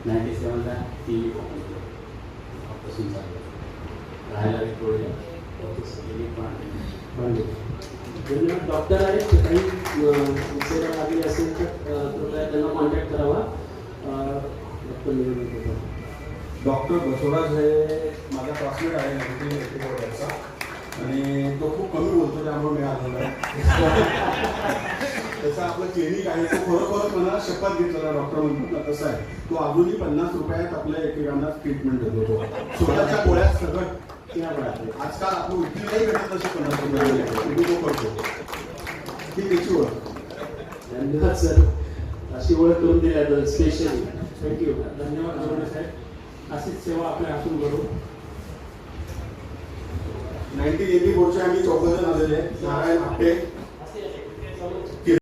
97ला ती ऑपरेशन झालं. राहायला विक्टोरिया धन्यवाद. डॉक्टर आहेत काही सेवा लागली असेल तर कृपया त्यांना कॉन्टॅक्ट करावा. डॉक्टर बसवराज हे माझा क्लासमेट आहे 1984 आणि तो खूप कमी बोलतो त्यामुळे मी आलेलो आहे. त्याचा आपलं क्लिनिक आहे तो खरोखरच मला शपथ घेतलेला डॉक्टर म्हणतो तसं आहे. तो अजूनही 50 रुपयात आपल्या एकेकांना ट्रीटमेंट देतो. तो स्वतःच्या गोळ्यात सगळं आजकाल आपलं उठलीलाही भेटत तशी 50 रुपये तो करतो. ही त्याची ओळख. धन्यवाद सर, अशी ओळख करून दिल्या स्पेशली. थँक्यू. धन्यवाद जोडे साहेब. अशीच सेवा आपल्या हातून करू. 1984च्या आम्ही 14 जण आलेले. नारायण आपटे,